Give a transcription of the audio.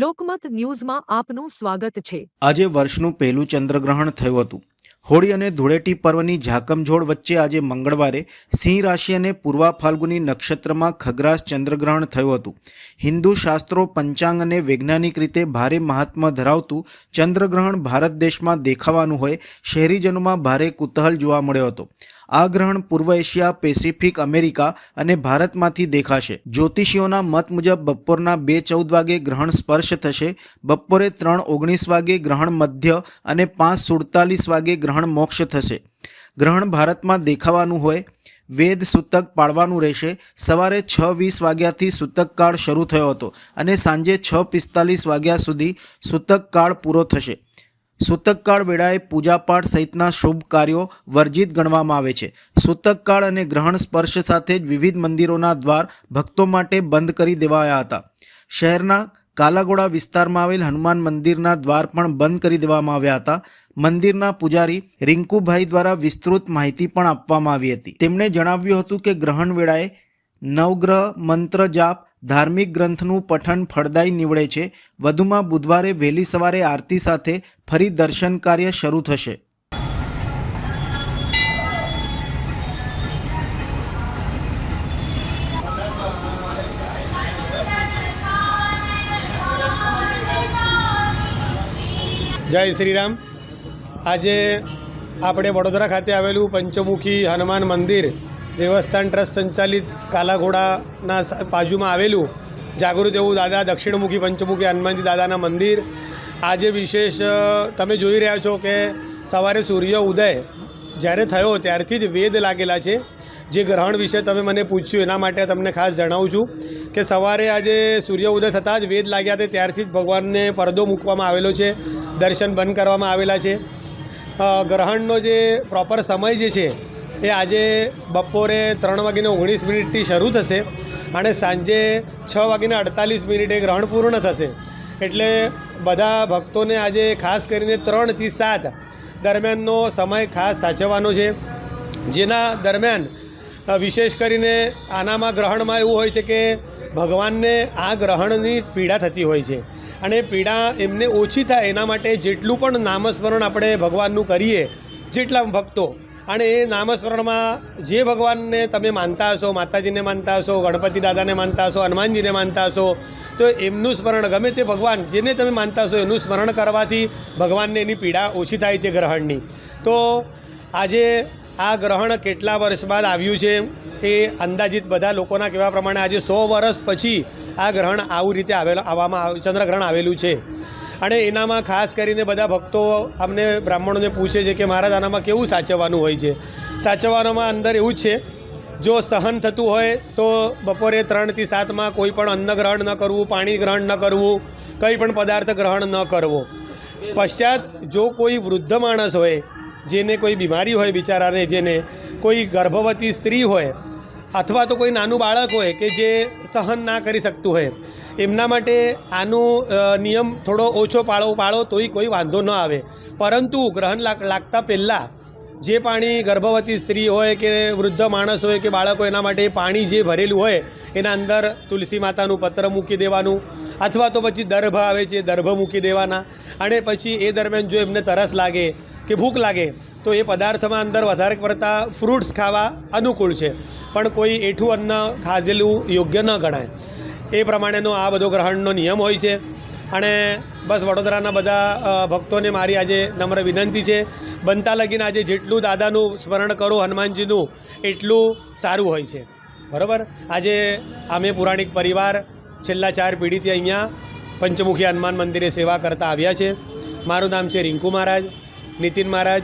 લોકમત ન્યૂઝમાં આપનું સ્વાગત છે। આજે વર્ષનું પહેલું ચંદ્રગ્રહણ થયું હતું। હોળી અને ધૂળેટી પર્વની ઝાકમઝોળ વચ્ચે આજે મંગળવારે સિંહ રાશિ અને પૂર્વા ફાલ્ગુની નક્ષત્રમાં ખગ્રાસ ચંદ્રગ્રહણ થયું હતું। હિન્દુ શાસ્ત્રો, પંચાંગ અને વૈજ્ઞાનિક રીતે ભારે મહાત્મ્ય ધરાવતું ચંદ્રગ્રહણ ભારત દેશમાં દેખાવાનું હોય શહેરીજનોમાં ભારે કુતૂહલ જોવા મળ્યો હતો। આ ગ્રહણ પૂર્વ એશિયા, પેસિફિક, અમેરિકા અને ભારતમાંથી દેખાશે। જ્યોતિષીઓના મત મુજબ બપોરના 2:14 વાગે ગ્રહણ સ્પર્શ થશે, બપોરે 3:19 વાગે ગ્રહણ મધ્ય અને 5:47 વાગે ગ્રહણ મોક્ષ થશે। ગ્રહણ ભારતમાં દેખાવાનું હોય વેદ સૂતક પાળવાનું રહેશે। સવારે 6:20 વાગ્યાથી સૂતક કાળ શરૂ થયો હતો અને સાંજે 6:45 વાગ્યા સુધી સૂતક કાળ પૂરો થશે। સૂતક કાળ વેળાએ પૂજાપાઠ સહિતના શુભ કાર્યો વર્જિત ગણવામાં આવે છે। સૂતક કાળ અને ગ્રહણ સ્પર્શ સાથે જ વિવિધ મંદિરોના દ્વાર ભક્તો માટે બંધ કરી દેવાયા હતા। શહેરના કાલાઘોડા વિસ્તારમાં આવેલ હનુમાન મંદિરના દ્વાર પણ બંધ કરી દેવામાં આવ્યા હતા। મંદિરના પૂજારી રિંકુભાઈ દ્વારા વિસ્તૃત માહિતી પણ આપવામાં આવી હતી। તેમણે જણાવ્યું હતું કે ગ્રહણ વેળાએ નવગ્રહ મંત્ર જાપ, ધાર્મિક ગ્રંથનું પઠન ફળદાયી નીવડે છે। વધુમાં બુધવારે વહેલી સવારે આરતી સાથે ફરી દર્શન કાર્ય શરૂ થશે। જય શ્રી રામ। આજે આપણે વડોદરા ખાતે આવેલું પંચમુખી હનુમાન મંદિર દેવસ્થાન ટ્રસ્ટ સંચાલિત કાલાઘોડાના બાજુમાં આવેલું જાગૃત એવું દાદા દક્ષિણમુખી પંચમુખી હનુમાનજી દાદાના મંદિર આજે વિશેષ તમે જોઈ રહ્યા છો કે સવારે સૂર્ય ઉદય જ્યારે થયો ત્યારથી જ વેદ લાગેલા છે। જે ગ્રહણ વિશે તમે મને પૂછ્યું એના માટે તમને ખાસ જણાવું છું કે સવારે આજે સૂર્ય ઉદય થતાં જ વેદ લાગ્યા તે ત્યારથી જ ભગવાનને પડદો મૂકવામાં આવેલો છે, દર્શન બંધ કરવામાં આવેલા છે। ગ્રહણનો જે પ્રોપર સમય જે છે એ આજે બપોરે 3:19 શરૂ થશે અને સાંજે 6:48 ગ્રહણ પૂર્ણ થશે। એટલે બધા ભક્તોને આજે ખાસ કરીને 3 થી 7 દરમિયાનનો સમય ખાસ સાચવવાનો છે, જેના દરમિયાન વિશેષ કરીને આનામાં ગ્રહણમાં એવું હોય છે કે ભગવાનને આ ગ્રહણની પીડા થતી હોય છે અને પીડા એમને ઓછી થાય એના માટે જેટલું પણ નામસ્મરણ આપણે ભગવાનનું કરીએ જેટલા ભક્તો, અને એ નામસ્મરણમાં જે ભગવાનને તમે માનતા હશો, માતાજીને માનતા હશો, ગણપતિ દાદાને માનતા હશો, હનુમાનજીને માનતા હશો, તો એમનું સ્મરણ ગમે તે ભગવાન જેને તમે માનતા હશો એનું સ્મરણ કરવાથી ભગવાનને એની પીડા ઓછી થાય છે ગ્રહણની। તો આજે આ ગ્રહણ કેટલા વર્ષ બાદ આવ્યું છે એ અંદાજિત બધા લોકોના કહેવા પ્રમાણે આજે 100 વર્ષ પછી આ ગ્રહણ આવું રીતે ચંદ્રગ્રહણ આવેલું છે। અને એનામાં ખાસ કરીને બધા ભક્તો અમને બ્રાહ્મણોને પૂછે છે કે મહારાજ આનામાં કેવું સાચવવાનું હોય છે। સાચવવાનામાં અંદર એવું જ છે, જો સહન થતું હોય તો બપોરે 3 થી 7માં કોઈ પણ અન્ન ગ્રહણ ન કરવું, પાણી ગ્રહણ ન કરવું, કંઈ પણ પદાર્થ ગ્રહણ ન કરવો। પશ્ચાત જો કોઈ વૃદ્ધ માણસ હોય, જેને કોઈ બીમારી હોય, બિચારાને જેને કોઈ ગર્ભવતી સ્ત્રી હોય અથવા તો કોઈ નાનું બાળક હોય કે જે સહન ના કરી શકતું હોય, એમના માટે આનું નિયમ થોડો ઓછો પાળો તોય કોઈ વાંધો ન આવે। પરંતુ ગ્રહણ લાગતા પહેલાં જે પાણી ગર્ભવતી સ્ત્રી હોય કે વૃદ્ધ માણસ હોય કે બાળક હોય એના માટે પાણી જે ભરેલું હોય એના અંદર તુલસી માતાનું પત્ર મૂકી દેવાનું અથવા તો પછી દર્ભ આવે છે, દર્ભ મૂકી દેવાના। અને પછી એ દરમિયાન જો એમને તરસ લાગે કે ભૂખ લાગે તો એ પદાર્થમાં અંદર વધારે પડતા ફ્રૂટ્સ ખાવા અનુકૂળ છે, પણ કોઈ એઠું અન્ન ખાધેલું યોગ્ય ન ગણાય। એ પ્રમાણેનો આ બધો ગ્રહણનો નિયમ હોય છે। અને બસ વડોદરાના બધા ભક્તોને મારી આજે નમ્ર વિનંતી છે, બનતા લગીને આજે જેટલું દાદાનું સ્મરણ કરો હનુમાનજીનું એટલું સારું હોય છે, બરાબર। આજે અમે પુરાણિક પરિવાર છેલ્લા 4 પેઢીથી અહીંયા પંચમુખી હનુમાન મંદિરે સેવા કરતા આવ્યા છે। મારું નામ છે રિંકુ મહારાજ, નીતિન મહારાજ।